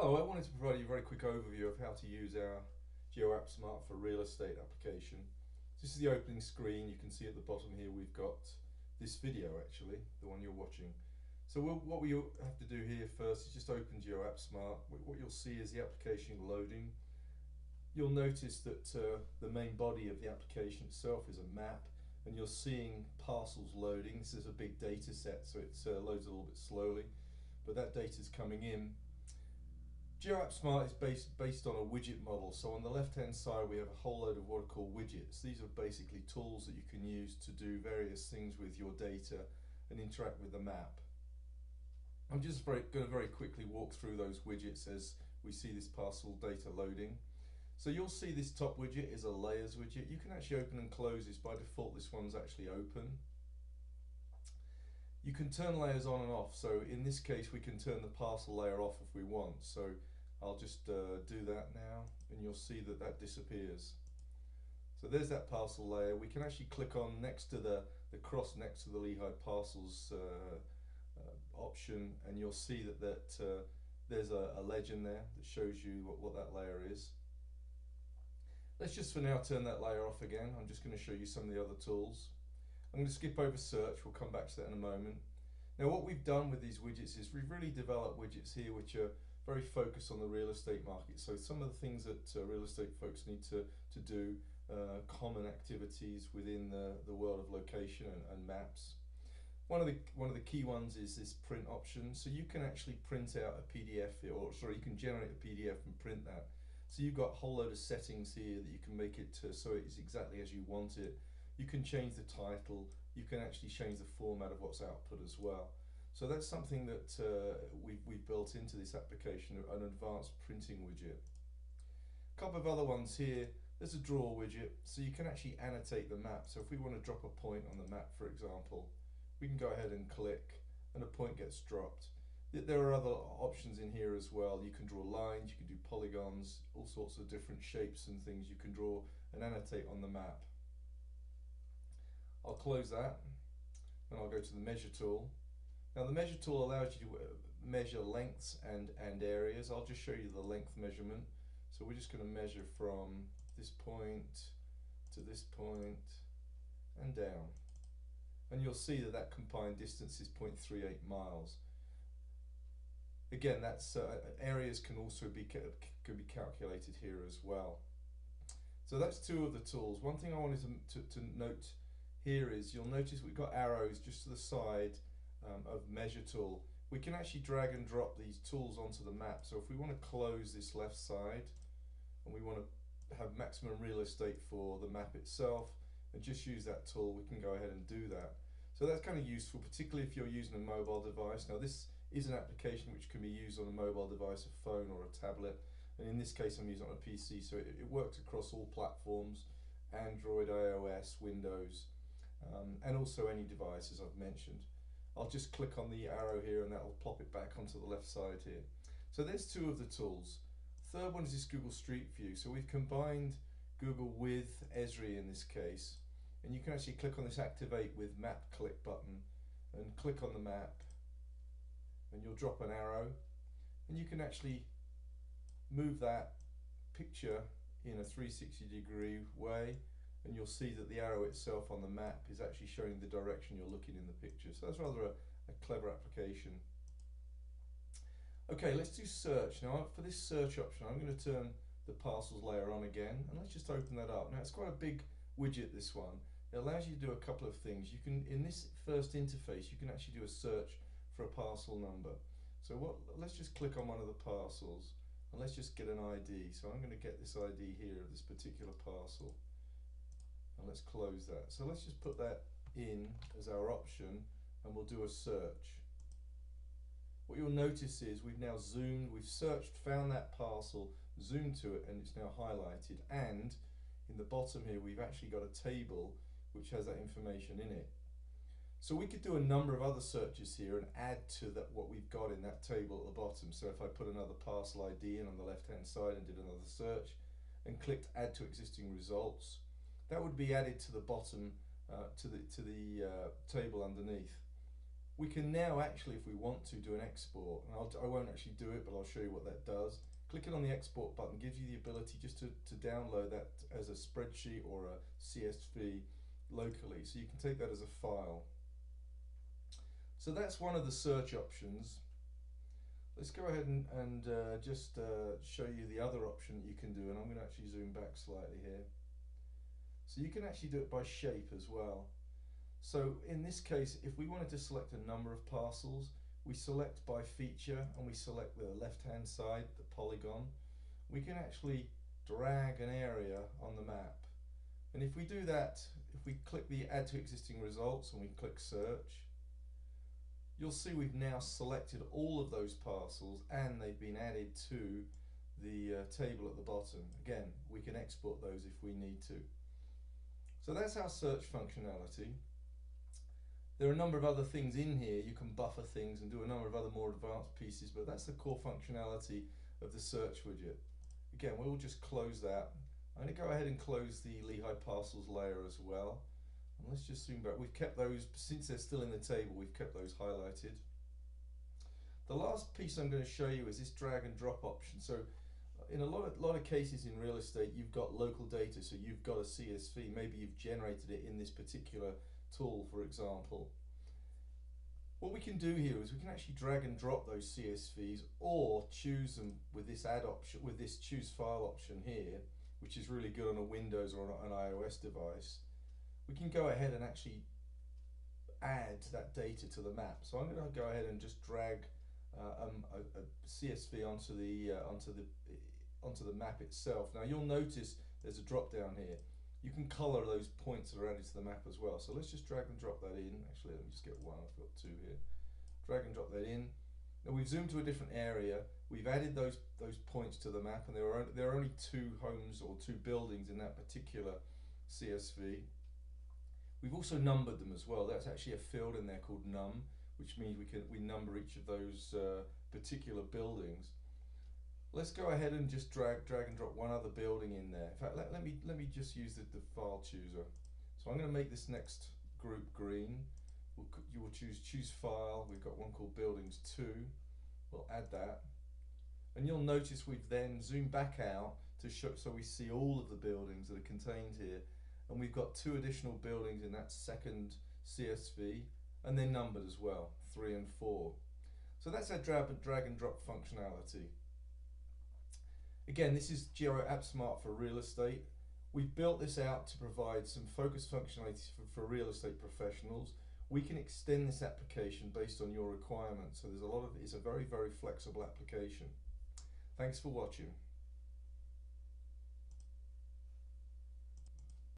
Hello, I wanted to provide you a very quick overview of how to use our GeoAppSmart for real estate application. This is the opening screen. You can see at the bottom here we've got this video, actually, the one you're watching. So what we have to do here first is just open GeoAppSmart. What you'll see is the application loading. You'll notice that the main body of the application itself is a map, and you're seeing parcels loading. This is a big data set, so it loads a little bit slowly, but that data is coming in. GeoAppSmart is based on a widget model. So on the left hand side we have a whole load of what are called widgets. These are basically tools that you can use to do various things with your data and interact with the map. I'm just going to very quickly walk through those widgets as we see this parcel data loading. So you'll see this top widget is a layers widget. You can actually open and close this. By default this one's actually open. You can turn layers on and off, so in this case we can turn the parcel layer off if we want. So I'll just do that now, and you'll see that that disappears. So there's that parcel layer. We can actually click on next to the cross next to the Lehigh Parcels option, and you'll see that there's a legend there that shows you what that layer is. Let's just for now turn that layer off again. I'm just going to show you some of the other tools. I'm going to skip over search, we'll come back to that in a moment. Now what we've done with these widgets is we've really developed widgets here which are very focused on the real estate market. So some of the things that real estate folks need to do, common activities within the world of location and maps. One of the key ones is this print option. So you can actually print out a PDF here, or sorry, you can generate a PDF and print that. So you've got a whole load of settings here that you can make it so it's exactly as you want it. You can change the title, you can actually change the format of what's output as well. So that's something that we've built into this application, an advanced printing widget. A couple of other ones here. There's a draw widget, so you can actually annotate the map. So if we want to drop a point on the map, for example, we can go ahead and click and a point gets dropped. There are other options in here as well. You can draw lines, you can do polygons, all sorts of different shapes and things you can draw and annotate on the map. I'll close that and I'll go to the measure tool. Now the measure tool allows you to measure lengths and areas. I'll just show you the length measurement. So we're just going to measure from this point to this point and down. And you'll see that that combined distance is 0.38 miles. Again, that's areas can also be calculated here as well. So that's two of the tools. One thing I wanted to note here is you'll notice we've got arrows just to the side of measure tool. We can actually drag and drop these tools onto the map. So if we want to close this left side and we want to have maximum real estate for the map itself and just use that tool, we can go ahead and do that. So that's kind of useful, particularly if you're using a mobile device. Now this is an application which can be used on a mobile device, a phone or a tablet, and in this case I'm using it on a PC, so it works across all platforms, Android, iOS, Windows, and also any device as I've mentioned. I'll just click on the arrow here and that will plop it back onto the left side here. So there's two of the tools. Third one is this Google Street View. So we've combined Google with Esri in this case, and you can actually click on this activate with map click button and click on the map, and you'll drop an arrow and you can actually move that picture in a 360-degree way, and you'll see that the arrow itself on the map is actually showing the direction you're looking in the picture. So that's rather a clever application. Okay, let's do search. Now for this search option I'm going to turn the parcels layer on again, and let's just open that up. Now it's quite a big widget, this one. It allows you to do a couple of things. You can, in this first interface, you can actually do a search for a parcel number. So let's just click on one of the parcels and let's just get an ID. So I'm going to get this ID here of this particular parcel. And let's close that. So let's just put that in as our option and we'll do a search. What you'll notice is we've now zoomed, we've searched, found that parcel, zoomed to it, and it's now highlighted, and in the bottom here we've actually got a table which has that information in it. So we could do a number of other searches here and add to that what we've got in that table at the bottom. So if I put another parcel ID in on the left hand side and did another search and clicked add to existing results, that would be added to the bottom to the table underneath. We can now actually, if we want to, do an export. And I won't actually do it, but I'll show you what that does. Clicking on the export button gives you the ability just to download that as a spreadsheet or a CSV locally. So you can take that as a file. So that's one of the search options. Let's go ahead and just show you the other option that you can do, and I'm going to actually zoom back slightly here. So you can actually do it by shape as well. So in this case, if we wanted to select a number of parcels, we select by feature and we select the left-hand side, the polygon. We can actually drag an area on the map. And if we do that, if we click the Add to Existing Results and we click Search, you'll see we've now selected all of those parcels and they've been added to the table at the bottom. Again, we can export those if we need to. So that's our search functionality. There are a number of other things in here. You can buffer things and do a number of other more advanced pieces, but that's the core functionality of the search widget. Again, we'll just close that. I'm going to go ahead and close the Lehigh parcels layer as well. And let's just zoom back. We've kept those, since they're still in the table, we've kept those highlighted. The last piece I'm going to show you is this drag and drop option. So in a lot of cases in real estate, you've got local data, so you've got a CSV. Maybe you've generated it in this particular tool, for example. What we can do here is we can actually drag and drop those CSVs or choose them with this add option, with this choose file option here, which is really good on a Windows or an iOS device. We can go ahead and actually add that data to the map. So I'm going to go ahead and just drag a CSV onto the map itself. Now you'll notice there's a drop down here. You can color those points that are added to the map as well. So let's just drag and drop that in. Actually, let me just get one. I've got two here. Drag and drop that in. Now we've zoomed to a different area. We've added those points to the map, and there are only two homes or two buildings in that particular CSV. We've also numbered them as well. That's actually a field in there called num, which means we number each of those particular buildings. Let's go ahead and just drag and drop one other building in there. In fact, let me just use the file chooser. So I'm going to make this next group green. You will choose file. We've got one called buildings 2. We'll add that, and you'll notice we've then zoomed back out to show, so we see all of the buildings that are contained here, and we've got 2 additional buildings in that second CSV, and they're numbered as well, 3 and 4. So that's our drag and drop functionality. Again, this is GeoAppSmart for real estate. We've built this out to provide some focused functionality for real estate professionals. We can extend this application based on your requirements. So it's a very, very flexible application. Thanks for watching.